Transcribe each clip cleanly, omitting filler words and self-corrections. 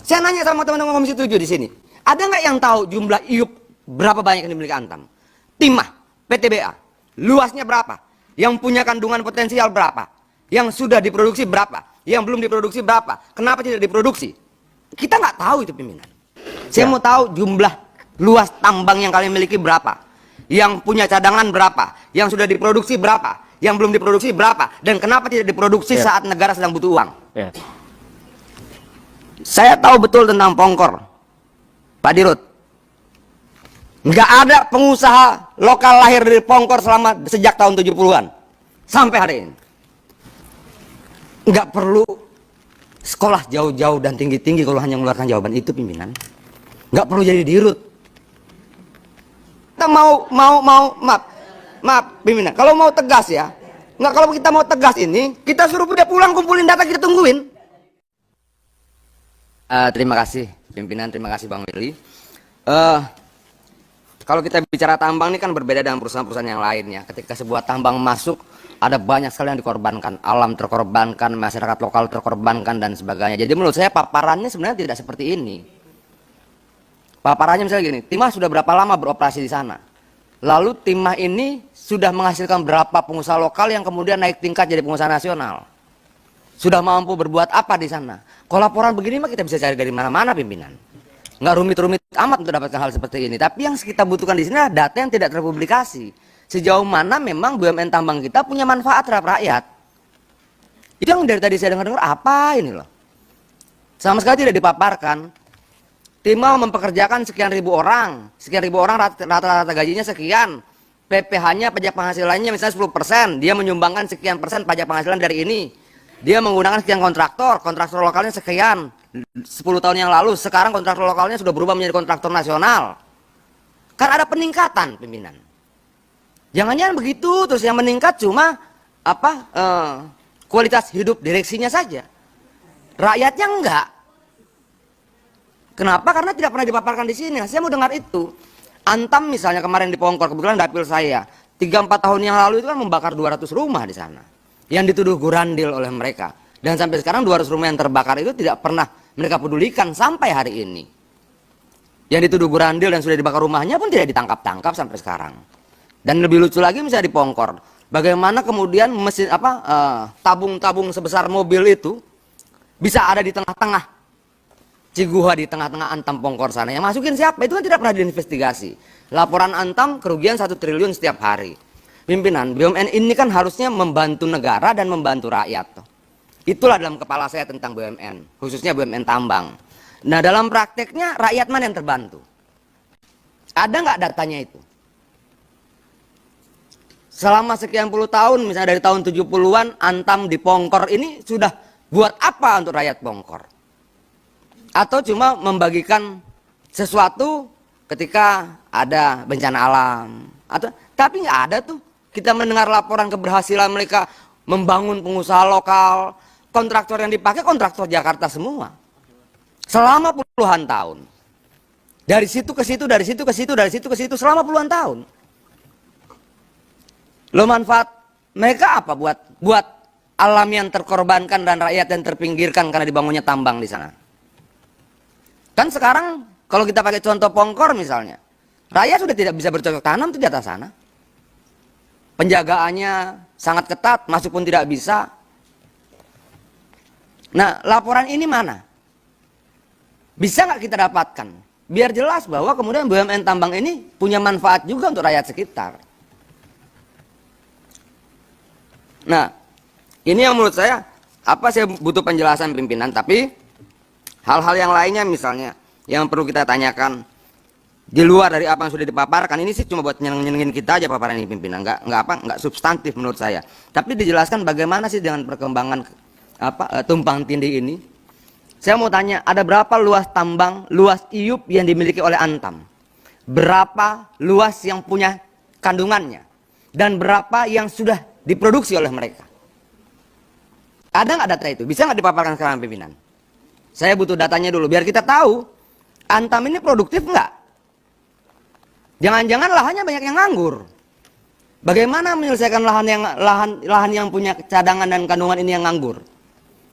Saya nanya sama teman-teman Komisi 7 di sini. Ada nggak yang tahu jumlah IUP berapa banyak yang dimiliki Antam? Timah, PTBA, luasnya berapa? Yang punya kandungan potensial berapa? Yang sudah diproduksi berapa? Yang belum diproduksi berapa? Kenapa tidak diproduksi? Kita nggak tahu itu pimpinan. Saya mau tahu jumlah luas tambang yang kalian miliki berapa? Yang punya cadangan berapa? Yang sudah diproduksi berapa? Yang belum diproduksi berapa? Dan kenapa tidak diproduksi saat negara sedang butuh uang? Saya tahu betul tentang Pongkor, Pak Dirut. Nggak ada pengusaha lokal lahir dari Pongkor sejak tahun 70-an sampai hari ini. Nggak perlu sekolah jauh-jauh dan tinggi-tinggi kalau hanya mengeluarkan jawaban itu pimpinan. Nggak perlu jadi dirut. Kita maaf pimpinan. Kalau mau tegas ya, nggak, kalau kita mau tegas ini, kita suruh dia pulang kumpulin data, kita tungguin. Terima kasih pimpinan, terima kasih Bang Willy. Kalau kita bicara tambang ini kan berbeda dengan perusahaan-perusahaan yang lainnya. Ketika sebuah tambang masuk, ada banyak sekali yang dikorbankan, alam terkorbankan, masyarakat lokal terkorbankan dan sebagainya. Jadi menurut saya paparannya sebenarnya tidak seperti ini. Paparannya misalnya gini, Timah sudah berapa lama beroperasi di sana? Lalu Timah ini sudah menghasilkan berapa pengusaha lokal yang kemudian naik tingkat jadi pengusaha nasional? Sudah mampu berbuat apa di sana? Kalau laporan begini mah kita bisa cari dari mana-mana pimpinan. Nggak rumit-rumit amat untuk dapatkan hal seperti ini. Tapi yang kita butuhkan di sini adalah data yang tidak terpublikasi. Sejauh mana memang BUMN tambang kita punya manfaat terhadap rakyat. Itu yang dari tadi saya dengar apa ini loh. Sama sekali tidak dipaparkan. Timah mempekerjakan sekian ribu orang rata-rata gajinya sekian. PPh-nya, pajak penghasilannya misalnya 10%, dia menyumbangkan sekian persen pajak penghasilan dari ini. Dia menggunakan sekian kontraktor lokalnya sekian. 10 tahun yang lalu, sekarang kontraktor lokalnya sudah berubah menjadi kontraktor nasional. Kan ada peningkatan pimpinan. Jangan-jangan begitu, terus yang meningkat cuma kualitas hidup direksinya saja. Rakyatnya enggak. Kenapa? Karena tidak pernah dipaparkan di sini. Saya mau dengar itu. Antam misalnya kemarin di Pongkor, kebetulan dapil saya, 3-4 tahun yang lalu itu kan membakar 200 rumah di sana. Yang dituduh gurandil oleh mereka. Dan sampai sekarang 200 rumah yang terbakar itu tidak pernah mereka pedulikan sampai hari ini. Yang dituduh gurandil dan sudah dibakar rumahnya pun tidak ditangkap-tangkap sampai sekarang. Dan lebih lucu lagi misalnya di Pongkor, bagaimana kemudian mesin tabung-tabung sebesar mobil itu bisa ada di tengah-tengah Ciguha, di tengah-tengah Antam Pongkor sana. Yang masukin siapa? Itu kan tidak pernah diinvestigasi. Laporan Antam kerugian 1 triliun setiap hari. Pimpinan BUMN ini kan harusnya membantu negara dan membantu rakyat. Itulah dalam kepala saya tentang BUMN, khususnya BUMN tambang. Nah dalam prakteknya rakyat mana yang terbantu? Ada nggak datanya itu? Selama sekian puluh tahun, misalnya dari tahun 70-an, Antam di Pongkor ini sudah buat apa untuk rakyat Pongkor? Atau cuma membagikan sesuatu ketika ada bencana alam? Tapi nggak ada tuh. Kita mendengar laporan keberhasilan mereka membangun pengusaha lokal, kontraktor yang dipakai kontraktor Jakarta semua. Selama puluhan tahun. Dari situ ke situ, dari situ ke situ, dari situ ke situ, selama puluhan tahun. Lo manfaat mereka apa buat alam yang terkorbankan dan rakyat yang terpinggirkan karena dibangunnya tambang di sana? Kan sekarang kalau kita pakai contoh Pongkor misalnya, rakyat sudah tidak bisa bercocok tanam di atas sana. Penjagaannya sangat ketat, masuk pun tidak bisa. Nah, laporan ini mana? Bisa nggak kita dapatkan? Biar jelas bahwa kemudian BUMN tambang ini punya manfaat juga untuk rakyat sekitar. Nah, ini yang menurut saya, saya butuh penjelasan pimpinan, tapi hal-hal yang lainnya misalnya, yang perlu kita tanyakan, di luar dari apa yang sudah dipaparkan, ini sih cuma buat nyenengin kita aja paparan ini pimpinan, nggak substantif menurut saya. Tapi dijelaskan bagaimana sih dengan perkembangan tumpang tindih ini. Saya mau tanya, ada berapa luas tambang, luas IUP yang dimiliki oleh Antam? Berapa luas yang punya kandungannya? Dan berapa yang sudah diproduksi oleh mereka? Ada nggak data itu? Bisa nggak dipaparkan sekarang pimpinan? Saya butuh datanya dulu, biar kita tahu Antam ini produktif nggak? Jangan-jangan lahannya banyak yang nganggur. Bagaimana menyelesaikan lahan yang punya cadangan dan kandungan ini yang nganggur?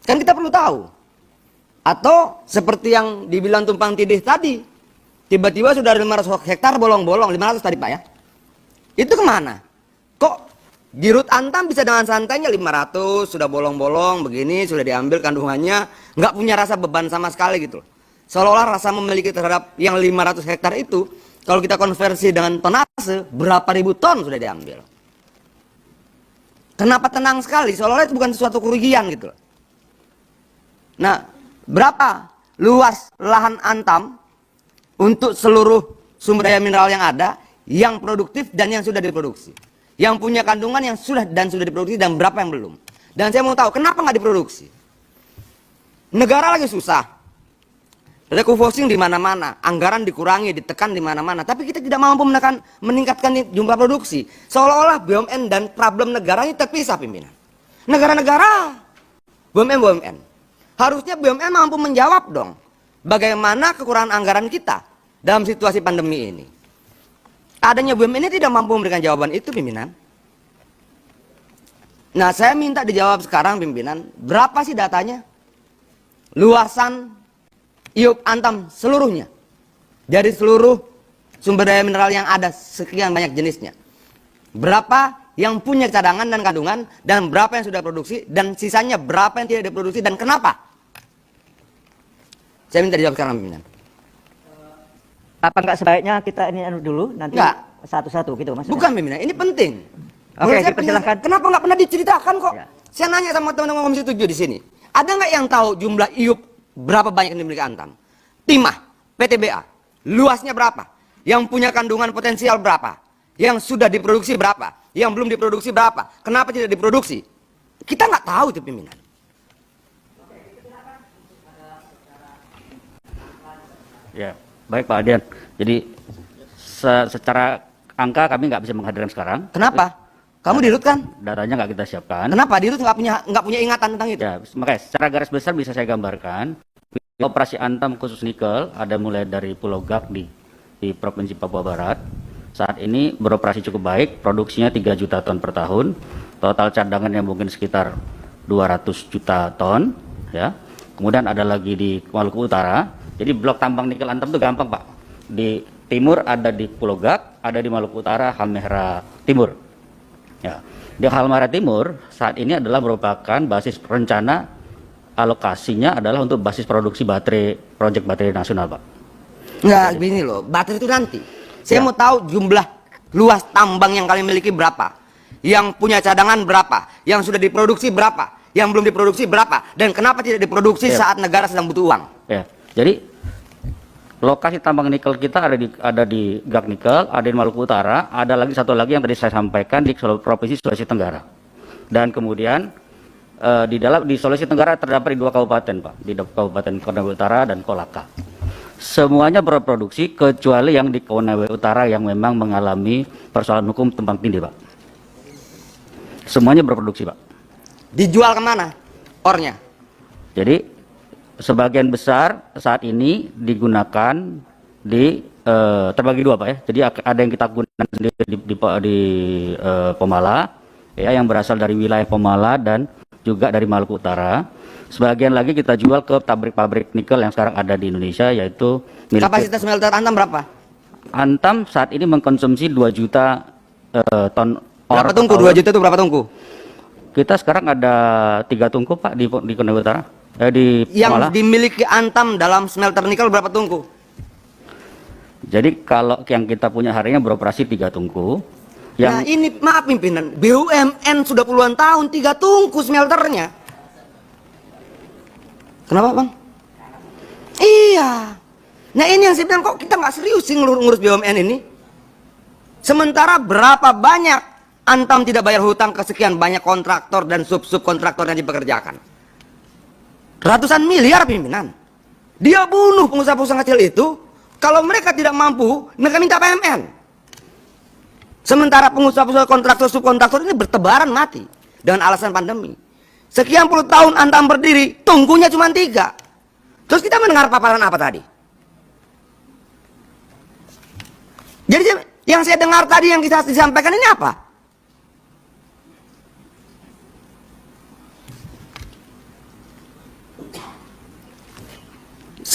Kan kita perlu tahu. Atau seperti yang dibilang tumpang tindih tadi, tiba-tiba sudah ada 500 hektar bolong-bolong, 500 tadi Pak ya. Itu kemana? Kok di Rut Antam bisa dengan santainya 500 sudah bolong-bolong begini, sudah diambil kandungannya, nggak punya rasa beban sama sekali gitu. Seolah-olah rasa memiliki terhadap yang 500 hektar itu, kalau kita konversi dengan tonase, berapa ribu ton sudah diambil. Kenapa tenang sekali? Seolah-olah itu bukan sesuatu kerugian gitu. Nah, berapa luas lahan Antam untuk seluruh sumber daya mineral yang ada, yang produktif dan yang sudah diproduksi, yang punya kandungan yang sudah diproduksi dan berapa yang belum. Dan saya mau tahu kenapa nggak diproduksi. Negara lagi susah, refocusing di mana-mana, anggaran dikurangi, ditekan di mana-mana, tapi kita tidak mampu meningkatkan jumlah produksi. Seolah-olah BUMN dan problem negara ini terpisah pimpinan. Negara-negara, BUMN. Harusnya BUMN mampu menjawab dong, bagaimana kekurangan anggaran kita dalam situasi pandemi ini. Adanya BUMN ini tidak mampu memberikan jawaban itu pimpinan. Nah, saya minta dijawab sekarang pimpinan, berapa sih datanya? Luasan IUP Antam seluruhnya, dari seluruh sumber daya mineral yang ada sekian banyak jenisnya. Berapa yang punya cadangan dan kandungan, dan berapa yang sudah produksi, dan sisanya berapa yang tidak diproduksi, dan kenapa? Saya minta dijawab sekarang pimpinan. Apa enggak sebaiknya kita ini dulu nanti satu-satu gitu Mas? Bukan pimpinan, ini penting. Oke, dipersilahkan. Kenapa nggak pernah diceritakan kok? Ya. Saya nanya sama teman-teman Komisi 7 di sini. Ada nggak yang tahu jumlah IUP berapa banyak yang dimiliki Antam? Timah, PTBA, luasnya berapa? Yang punya kandungan potensial berapa? Yang sudah diproduksi berapa? Yang belum diproduksi berapa? Kenapa tidak diproduksi? Kita nggak tahu itu pimpinan. Ya, baik Pak Adian. Jadi secara angka kami nggak bisa menghadirkan sekarang. Kenapa? Kamu di Rut kan? Datanya nggak kita siapkan. Kenapa di Rut nggak punya ingatan tentang itu? Ya, makanya secara garis besar bisa saya gambarkan. Operasi Antam khusus nikel ada mulai dari Pulau Gak di Provinsi Papua Barat. Saat ini beroperasi cukup baik, produksinya 3 juta ton per tahun. Total cadangannya mungkin sekitar 200 juta ton. Ya. Kemudian ada lagi di Maluku Utara. Jadi blok tambang nikel Antam itu gampang Pak. Di timur ada di Pulau Gak, ada di Maluku Utara, Halmahera Timur. Ya, di Halmahera Timur saat ini adalah merupakan basis rencana alokasinya adalah untuk basis produksi baterai, proyek baterai nasional, Pak. Nggak, gini loh, baterai itu nanti. Saya mau tahu jumlah luas tambang yang kalian miliki berapa, yang punya cadangan berapa, yang sudah diproduksi berapa, yang belum diproduksi berapa, dan kenapa tidak diproduksi saat negara sedang butuh uang. Ya, jadi lokasi tambang nikel kita ada di Gak Nikel, ada di Maluku Utara, ada lagi satu lagi yang tadi saya sampaikan di Provinsi Sulawesi Tenggara. Dan kemudian di Sulawesi Tenggara terdapat di 2 kabupaten, Pak, di Kabupaten Konawe Utara dan Kolaka. Semuanya berproduksi kecuali yang di Konawe Utara yang memang mengalami persoalan hukum tumpang tindih, Pak. Semuanya berproduksi, Pak. Dijual kemana ornya? Jadi sebagian besar saat ini digunakan di terbagi 2 Pak ya. Jadi ada yang kita gunakan sendiri di Pomala ya, yang berasal dari wilayah Pomala dan juga dari Maluku Utara. Sebagian lagi kita jual ke pabrik-pabrik nikel yang sekarang ada di Indonesia, yaitu Kapasitas smelter Antam berapa? Antam saat ini mengkonsumsi 2 juta ton ore. Berapa tungku? 2 juta itu berapa tungku? Kita sekarang ada 3 tungku Pak di Konawe Utara. Di yang Pomala. Dimiliki Antam dalam smelter nikel berapa tungku? Jadi kalau yang kita punya hari ini beroperasi 3 tungku. Nah ini maaf pimpinan, BUMN sudah puluhan tahun 3 tungku smelternya. Kenapa Bang? Iya. Nah ini yang saya bilang, kok kita nggak serius sih ngurus BUMN ini? Sementara berapa banyak Antam tidak bayar hutang ke sekian banyak kontraktor dan sub-sub kontraktor yang dipekerjakan. Ratusan miliar pimpinan. Dia bunuh pengusaha-pengusaha kecil itu. Kalau mereka tidak mampu, mereka minta PMN. Sementara pengusaha-pengusaha kontraktor subkontraktor ini bertebaran mati dengan alasan pandemi. Sekian puluh tahun Antam berdiri, tungkunya cuma 3. Terus kita mendengar paparan apa tadi? Jadi yang saya dengar tadi yang kita disampaikan ini apa?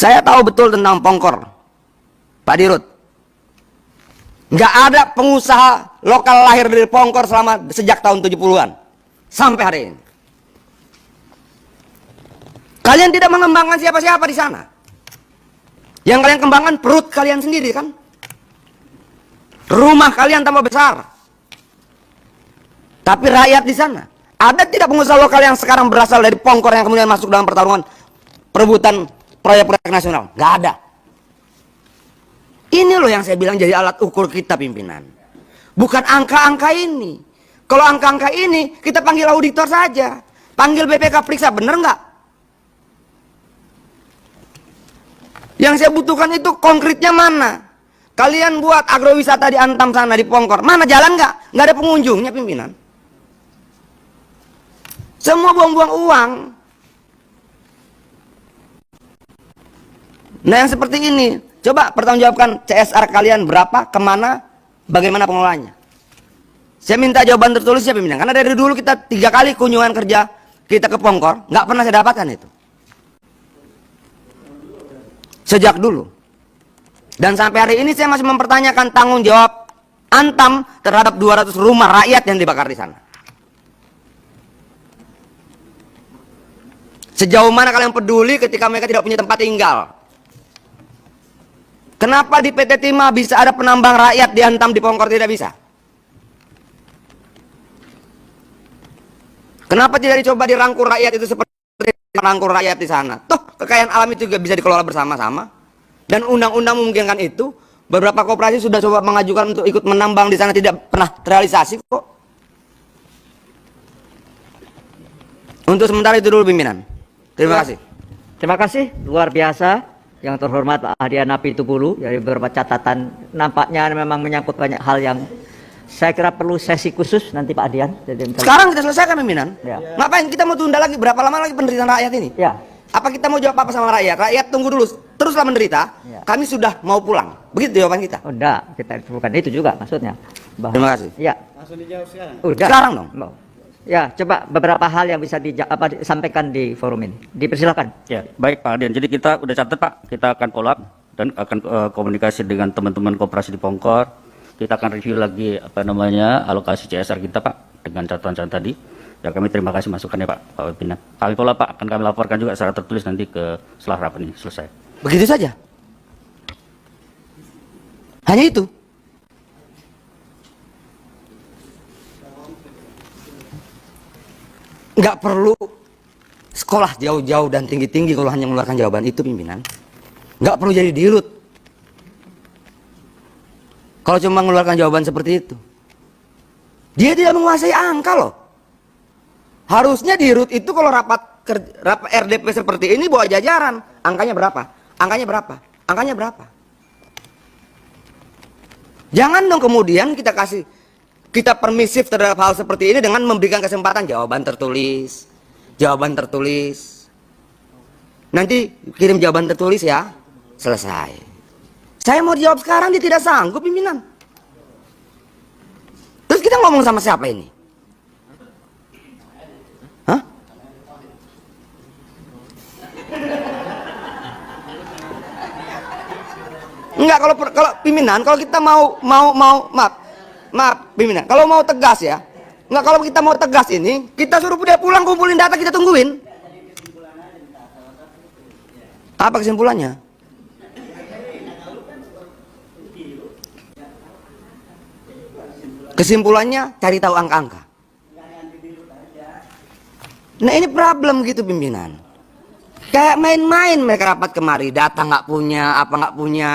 Saya tahu betul tentang Pongkor, Pak Dirut. Nggak ada pengusaha lokal lahir dari Pongkor sejak tahun 70-an sampai hari ini. Kalian tidak mengembangkan siapa-siapa di sana. Yang kalian kembangkan perut kalian sendiri kan? Rumah kalian tambah besar. Tapi rakyat di sana, ada tidak pengusaha lokal yang sekarang berasal dari Pongkor yang kemudian masuk dalam pertarungan perebutan proyek-proyek nasional? Nggak ada. Ini loh yang saya bilang jadi alat ukur kita pimpinan. Bukan angka-angka ini. Kalau angka-angka ini kita panggil auditor saja. Panggil BPK periksa bener nggak? Yang saya butuhkan itu konkretnya mana? Kalian buat agrowisata di Antam sana, di Pongkor. Mana jalan nggak? Nggak ada pengunjungnya pimpinan. Semua buang-buang uang. Nah yang seperti ini, coba pertanggungjawabkan CSR kalian berapa, kemana, bagaimana pengelolaannya. Saya minta jawaban tertulis ya pimpinan. Karena dari dulu kita 3 kali kunjungan kerja kita ke Pongkor, nggak pernah saya dapatkan itu. Sejak dulu. Dan sampai hari ini saya masih mempertanyakan tanggung jawab Antam terhadap 200 rumah rakyat yang dibakar di sana. Sejauh mana kalian peduli ketika mereka tidak punya tempat tinggal? Kenapa di PT Timah bisa ada penambang rakyat di Antam, di Pongkor tidak bisa? Kenapa tidak dicoba dirangkul rakyat itu seperti rangkul rakyat di sana? Toh kekayaan alam itu juga bisa dikelola bersama-sama. Dan undang-undang memungkinkan itu. Beberapa koperasi sudah coba mengajukan untuk ikut menambang di sana, tidak pernah terrealisasi kok. Untuk sementara itu dulu pimpinan. Terima kasih. Terima kasih, luar biasa. Yang terhormat Pak Adian Apitupulu, dari beberapa catatan nampaknya memang menyangkut banyak hal yang saya kira perlu sesi khusus nanti Pak Adian. Sekarang kita selesaikan pimpinan. Ya. Ngapain kita mau tunda lagi? Berapa lama lagi penderitaan rakyat ini? Ya. Apa kita mau jawab apa sama rakyat? Rakyat tunggu dulu, teruslah menderita. Ya. Kami sudah mau pulang. Begitu jawaban kita. Oh, enggak, kita bukan itu juga maksudnya. Terima kasih. Ya. Langsung dijawab sekarang. Udah. Sekarang dong. Mau. Ya, coba beberapa hal yang bisa disampaikan di forum ini. Dipersilakan. Ya, baik Pak Adian. Jadi kita udah catat Pak, kita akan follow up dan akan komunikasi dengan teman-teman koperasi di Pongkor. Kita akan review lagi alokasi CSR kita Pak dengan catatan-catatan tadi. Ya kami terima kasih masukannya Pak Pimpinan. Kami follow up Pak, akan kami laporkan juga secara tertulis nanti setelah rapat ini selesai. Begitu saja. Hanya itu. Nggak perlu sekolah jauh-jauh dan tinggi-tinggi kalau hanya mengeluarkan jawaban itu pimpinan. Nggak perlu jadi dirut kalau cuma mengeluarkan jawaban seperti itu. Dia tidak menguasai angka loh. Harusnya dirut itu kalau rapat RDP seperti ini bawa jajaran. Angkanya berapa? Angkanya berapa? Angkanya berapa? Jangan dong kemudian kita permisif terhadap hal seperti ini dengan memberikan kesempatan jawaban tertulis. Jawaban tertulis. Nanti kirim jawaban tertulis ya. Selesai. Saya mau jawab sekarang, dia tidak sanggup pimpinan. Terus kita ngomong sama siapa ini? Hah? Enggak, kalau pimpinan, kalau kita mau maaf pimpinan, kalau mau tegas ya, enggak, kalau kita mau tegas ini, kita suruh dia pulang, kumpulin data, kita tungguin. Apa kesimpulannya? Kesimpulannya cari tahu angka-angka. Nah ini problem gitu pimpinan. Kayak main-main mereka rapat kemari, data nggak punya, apa nggak punya.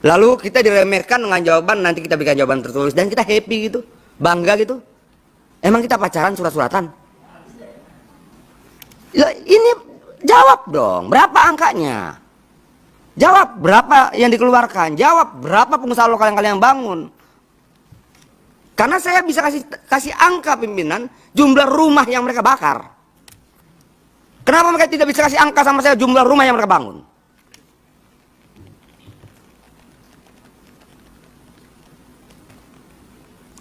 Lalu kita diremehkan dengan jawaban, nanti kita berikan jawaban tertulis dan kita happy gitu, bangga gitu. Emang kita pacaran surat-suratan? Ya, ini jawab dong, berapa angkanya? Jawab berapa yang dikeluarkan, jawab berapa pengusaha lokal yang kalian bangun. Karena saya bisa kasih angka pimpinan jumlah rumah yang mereka bakar. Kenapa mereka tidak bisa kasih angka sama saya jumlah rumah yang mereka bangun?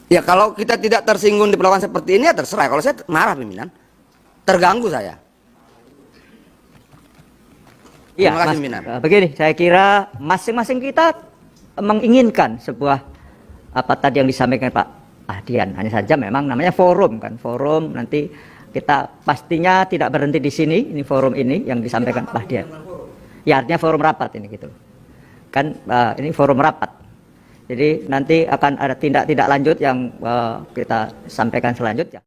Ya kalau kita tidak tersinggung diperlakukan seperti ini ya terserah. Kalau saya marah pimpinan, terganggu saya. Terima kasih pimpinan. Begini, saya kira masing-masing kita menginginkan sebuah apa tadi yang disampaikan Pak Ahdian. Hanya saja memang namanya forum kan, forum nanti kita pastinya tidak berhenti di sini. Ini forum ini yang disampaikan Pak Ahdian. Ya artinya forum rapat ini gitu. Kan ini forum rapat. Jadi nanti akan ada tindak lanjut yang kita sampaikan selanjutnya.